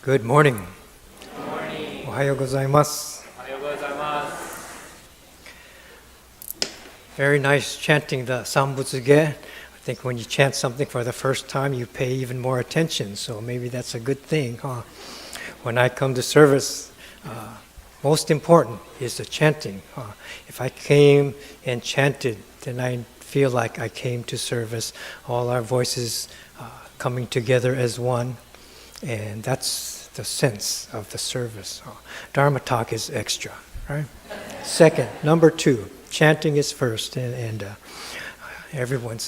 Good morning. Good morning. Ohayo gozaimasu. Ohayou gozaimasu. Very nice chanting the Sambutsuge. I think when you chant something for the first time, you pay even more attention. So maybe that's a good thing, huh? When I come to service, most important is the chanting. If I came and chanted, then I feel like I came to service. All our voices coming together as one. And that's the sense of the service. Dharma talk is extra, right? Second, number two, chanting is first, and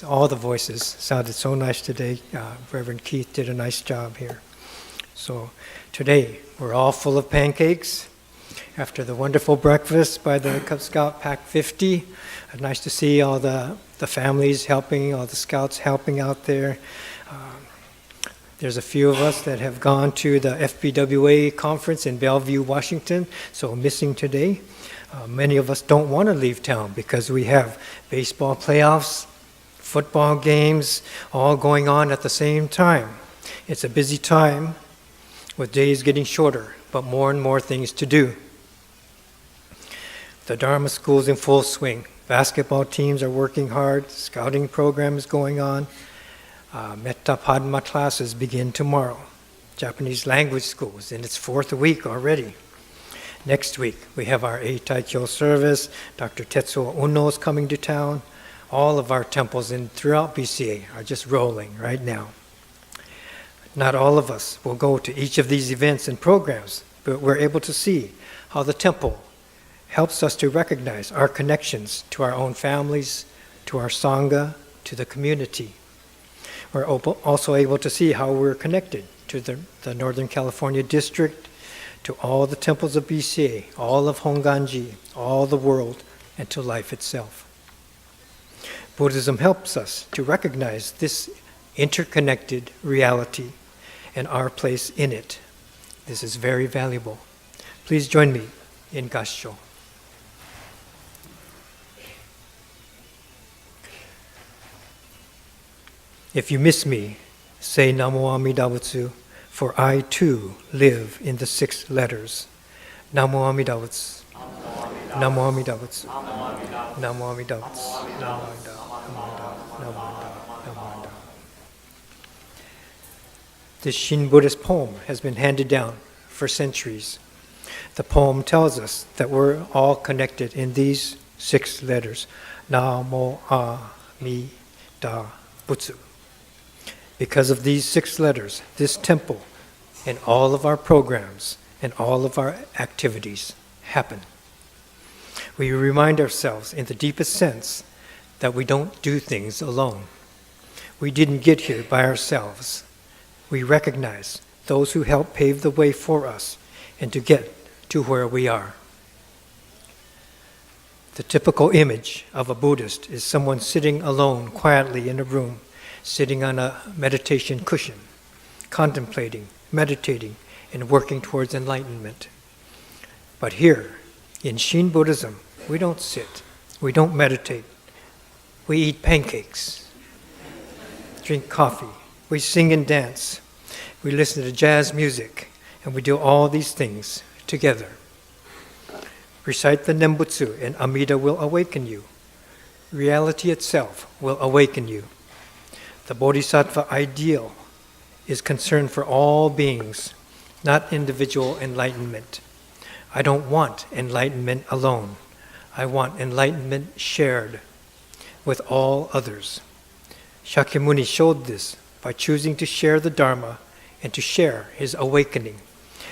all the voices sounded so nice today. Reverend Keith did a nice job here. So today, we're all full of pancakes after the wonderful breakfast by the Cub Scout Pack 50. Nice to see all the families helping, all the scouts helping out there. There's a few of us that have gone to the FBWA conference in Bellevue, Washington, so missing today. Many of us don't want to leave town because we have baseball playoffs, football games, all going on at the same time. It's a busy time with days getting shorter, but more and more things to do. The Dharma school's in full swing. Basketball teams are working hard. Scouting program is going on. Metta Padma classes begin tomorrow. Japanese language school is in its fourth week already. Next week, we have our Eitai Kyo service. Dr. Tetsuo Uno is coming to town. All of our temples throughout BCA are just rolling right now. Not all of us will go to each of these events and programs, but we're able to see how the temple helps us to recognize our connections to our own families, to our Sangha, to the community. We're also able to see how we're connected to the Northern California district, to all the temples of BCA, all of Honganji, all the world, and to life itself. Buddhism helps us to recognize this interconnected reality and our place in it. This is very valuable. Please join me in Gassho. If you miss me, say Namo Amida Butsu, for I too live in the 6 letters. Namo Amida Butsu. Namo Amida Butsu. Namo Amida Butsu. Namo Amida. This Shin Buddhist poem has been handed down for centuries. The poem tells us that we're all connected in these 6 letters. Namo Amida Butsu. Because of these 6 letters, this temple and all of our programs and all of our activities happen. We remind ourselves in the deepest sense that we don't do things alone. We didn't get here by ourselves. We recognize those who help pave the way for us and to get to where we are. The typical image of a Buddhist is someone sitting alone quietly in a room, sitting on a meditation cushion, contemplating, meditating, and working towards enlightenment. But here, in Shin Buddhism, we don't sit, we don't meditate, we eat pancakes, drink coffee, we sing and dance, we listen to jazz music, and we do all these things together. Recite the Nembutsu and Amida will awaken you. Reality itself will awaken you. The Bodhisattva ideal is concerned for all beings, not individual enlightenment. I don't want enlightenment alone. I want enlightenment shared with all others. Shakyamuni showed this by choosing to share the Dharma and to share his awakening.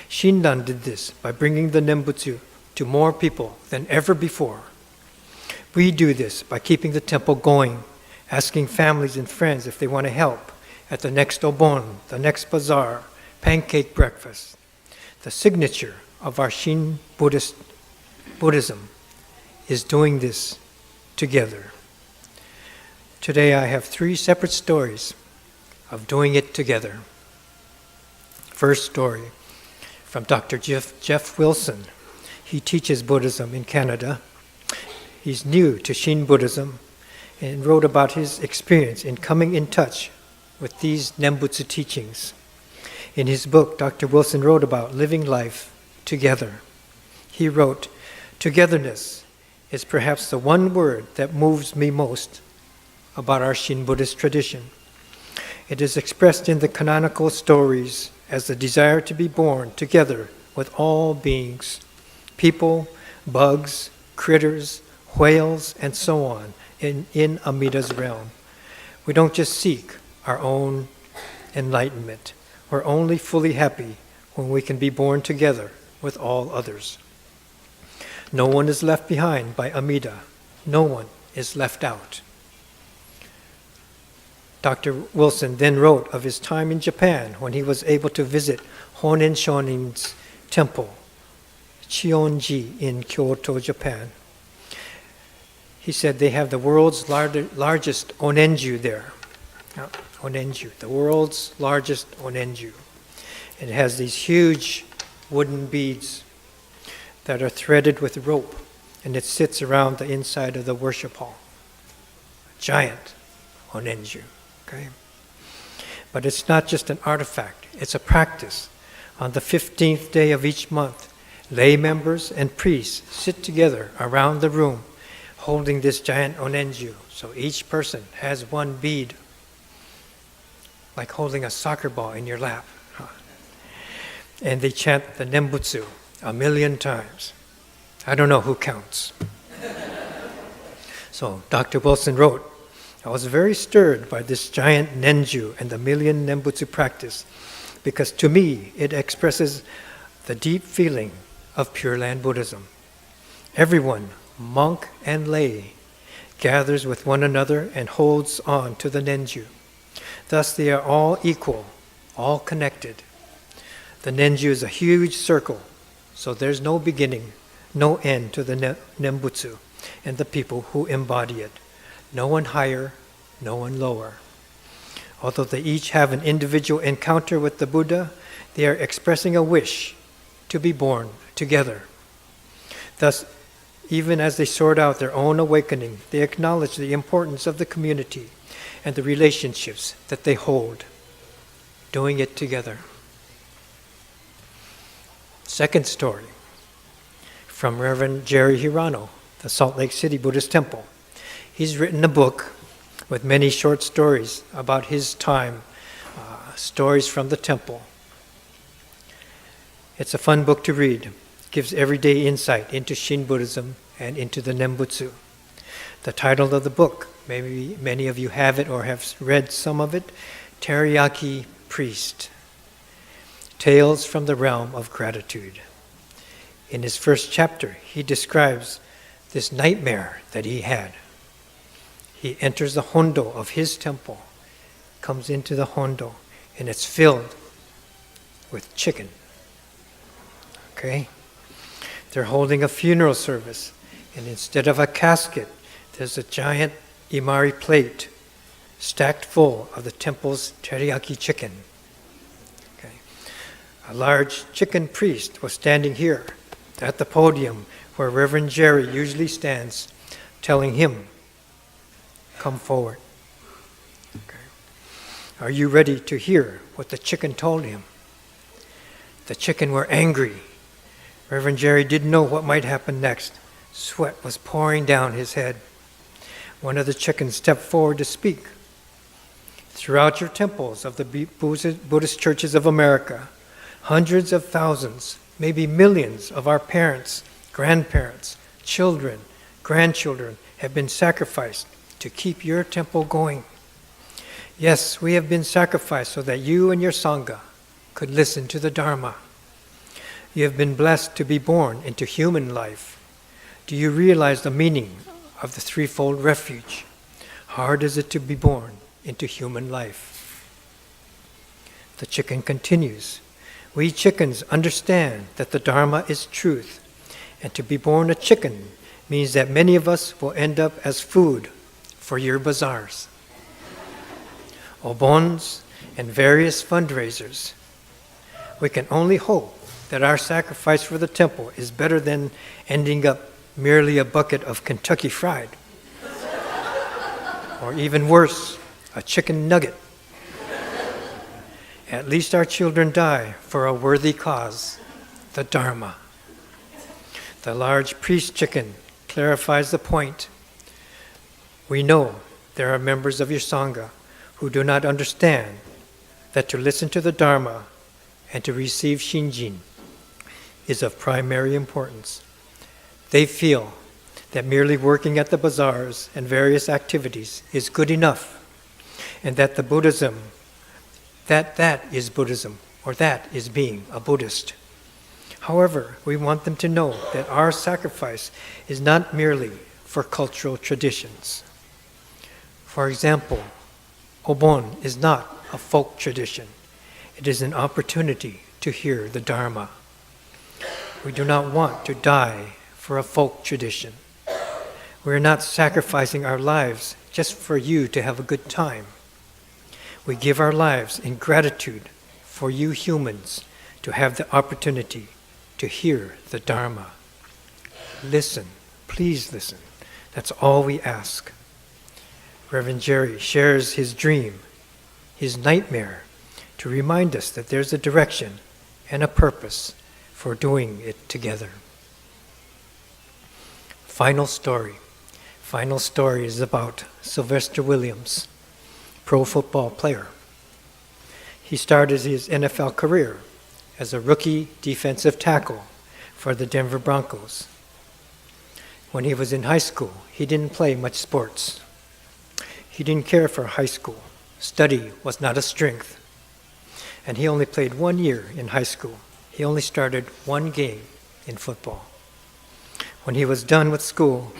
Shinran did this by bringing the Nembutsu to more people than ever before. We do this by keeping the temple going, asking families and friends if they want to help at the next Obon, the next bazaar, pancake breakfast. The signature of our Shin Buddhism is doing this together. Today I have 3 separate stories of doing it together. First story from Dr. Jeff Wilson. He teaches Buddhism in Canada. He's new to Shin Buddhism and wrote about his experience in coming in touch with these Nembutsu teachings. In his book, Dr. Wilson wrote about living life together. He wrote, "Togetherness is perhaps the one word that moves me most about our Shin Buddhist tradition. It is expressed in the canonical stories as the desire to be born together with all beings, people, bugs, critters, whales, and so on, in Amida's realm. We don't just seek our own enlightenment. We're only fully happy when we can be born together with all others. No one is left behind by Amida. No one is left out." Dr. Wilson then wrote of his time in Japan when he was able to visit Honen Shonin's temple, Chionji in Kyoto, Japan. He said they have the world's largest onenju there. Onenju, the world's largest onenju. It has these huge wooden beads that are threaded with rope, and it sits around the inside of the worship hall. Giant onenju, okay? But it's not just an artifact, it's a practice. On the 15th day of each month, lay members and priests sit together around the room holding this giant onenju. So each person has one bead, like holding a soccer ball in your lap. And they chant the Nembutsu 1,000,000 times. I don't know who counts. So Dr. Wilson wrote, "I was very stirred by this giant Nenju and the 1,000,000 Nembutsu practice, because to me it expresses the deep feeling of Pure Land Buddhism. Everyone, monk and lay, gathers with one another and holds on to the Nenju. Thus they are all equal, all connected. The Nenju is a huge circle, so there's no beginning, no end to the Nembutsu and the people who embody it. No one higher, no one lower. Although they each have an individual encounter with the Buddha, they are expressing a wish to be born together. Thus, even as they sort out their own awakening, they acknowledge the importance of the community and the relationships that they hold, doing it together." Second story from Reverend Jerry Hirano, the Salt Lake City Buddhist Temple. He's written a book with many short stories about his time, stories from the temple. It's a fun book to read. It gives everyday insight into Shin Buddhism and into the Nembutsu. The title of the book, maybe many of you have it or have read some of it, Teriyaki Priest, Tales from the Realm of Gratitude. In his first chapter, he describes this nightmare that he had. He enters the hondo of his temple, comes into the hondo, and it's filled with chicken. Okay? They're holding a funeral service, and instead of a casket, there's a giant imari plate stacked full of the temple's teriyaki chicken. Okay. A large chicken priest was standing here at the podium where Reverend Jerry usually stands, telling him, "Come forward." Okay. Are you ready to hear what the chicken told him? The chicken were angry. Reverend Jerry didn't know what might happen next. Sweat was pouring down his head. One of the chickens stepped forward to speak. "Throughout your temples of the Buddhist churches of America, hundreds of thousands, maybe millions of our parents, grandparents, children, grandchildren have been sacrificed to keep your temple going. Yes, we have been sacrificed so that you and your Sangha could listen to the Dharma. You have been blessed to be born into human life. Do you realize the meaning of the threefold refuge? Hard is it to be born into human life." The chicken continues, "We chickens understand that the Dharma is truth, and to be born a chicken means that many of us will end up as food for your bazaars, obons, and various fundraisers. We can only hope that our sacrifice for the temple is better than ending up merely a bucket of Kentucky Fried, or even worse, a chicken nugget. At least our children die for a worthy cause, the Dharma. The large priest chicken clarifies the point. We know there are members of your Sangha who do not understand that to listen to the Dharma and to receive Shinjin is of primary importance. They feel that merely working at the bazaars and various activities is good enough, and that the Buddhism, that is Buddhism, or that is being a Buddhist. However, we want them to know that our sacrifice is not merely for cultural traditions. For example, Obon is not a folk tradition. It is an opportunity to hear the Dharma. We do not want to die for a folk tradition. We are not sacrificing our lives just for you to have a good time. We give our lives in gratitude for you humans to have the opportunity to hear the Dharma. Listen, please listen. That's all we ask. Reverend Jerry shares his dream, his nightmare, to remind us that there's a direction and a purpose for doing it together. Final story. Final story is about Sylvester Williams, pro football player. He started his NFL career as a rookie defensive tackle for the Denver Broncos. When he was in high school, he didn't play much sports. He didn't care for high school. Study was not a strength. And he only played 1 year in high school. He only started 1 game in football. When he was done with school,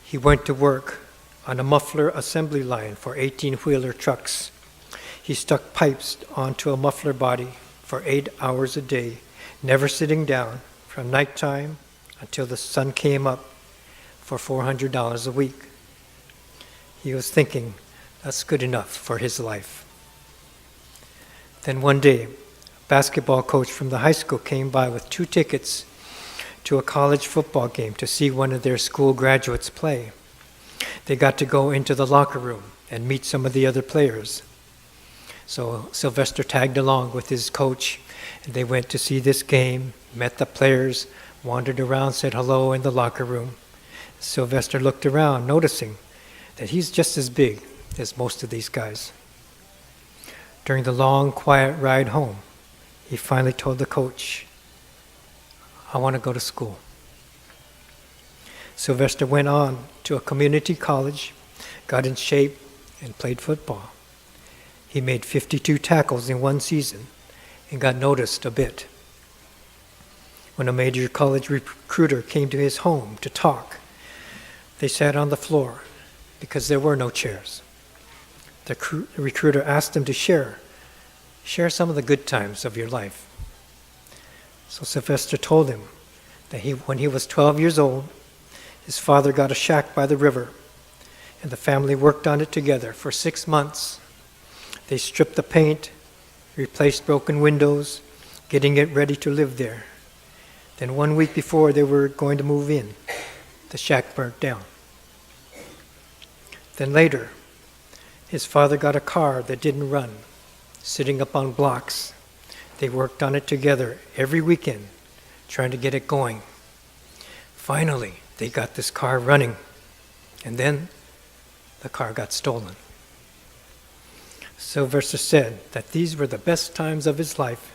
he went to work on a muffler assembly line for 18-wheeler trucks. He stuck pipes onto a muffler body for 8 hours a day, never sitting down from nighttime until the sun came up for $400 a week. He was thinking, that's good enough for his life. Then one day, a basketball coach from the high school came by with 2 tickets to a college football game to see one of their school graduates play. They got to go into the locker room and meet some of the other players. So Sylvester tagged along with his coach, and they went to see this game, met the players, wandered around, said hello in the locker room. Sylvester looked around, noticing that he's just as big as most of these guys. During the long, quiet ride home, he finally told the coach, I want to go to school. Sylvester went on to a community college, got in shape, and played football. He made 52 tackles in 1 season and got noticed a bit. When a major college recruiter came to his home to talk, they sat on the floor because there were no chairs. The recruiter asked him to share some of the good times of your life. So Sylvester told him that when he was 12 years old, his father got a shack by the river, and the family worked on it together for 6 months. They stripped the paint, replaced broken windows, getting it ready to live there. Then 1 week before they were going to move in, the shack burnt down. Then later, his father got a car that didn't run, sitting up on blocks. They worked on it together every weekend, trying to get it going. Finally, they got this car running, and then the car got stolen. Sylvester said that these were the best times of his life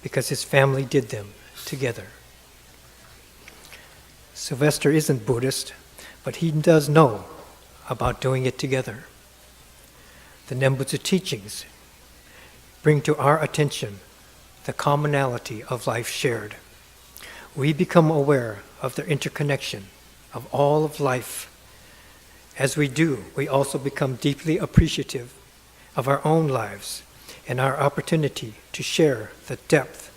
because his family did them together. Sylvester isn't Buddhist, but he does know about doing it together. The Nembutsu teachings bring to our attention the commonality of life shared. We become aware of the interconnection of all of life. As we do, we also become deeply appreciative of our own lives and our opportunity to share the depth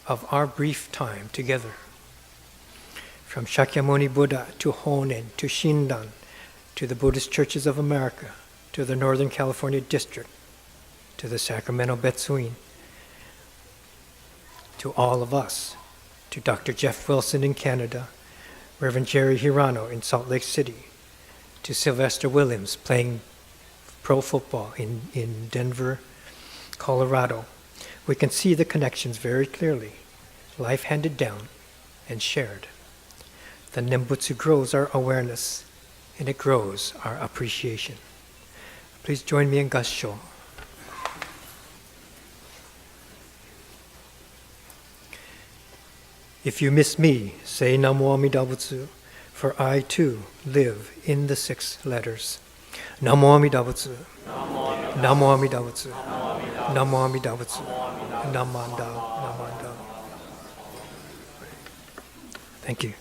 of our brief time together. From Shakyamuni Buddha to Honen to Shinran to the Buddhist Churches of America to the Northern California District to the Sacramento Betsuin, to all of us, to Dr. Jeff Wilson in Canada, Reverend Jerry Hirano in Salt Lake City, to Sylvester Williams playing pro football in Denver, Colorado, we can see the connections very clearly, life handed down and shared. The Nembutsu grows our awareness, and it grows our appreciation. Please join me in Gassho. If you miss me, say Namo Amida Butsu, for I too live in the 6 letters. Namo Amida Butsu. Namo Amida Butsu. Namo Amida Butsu. Namanda. Namanda. Thank you.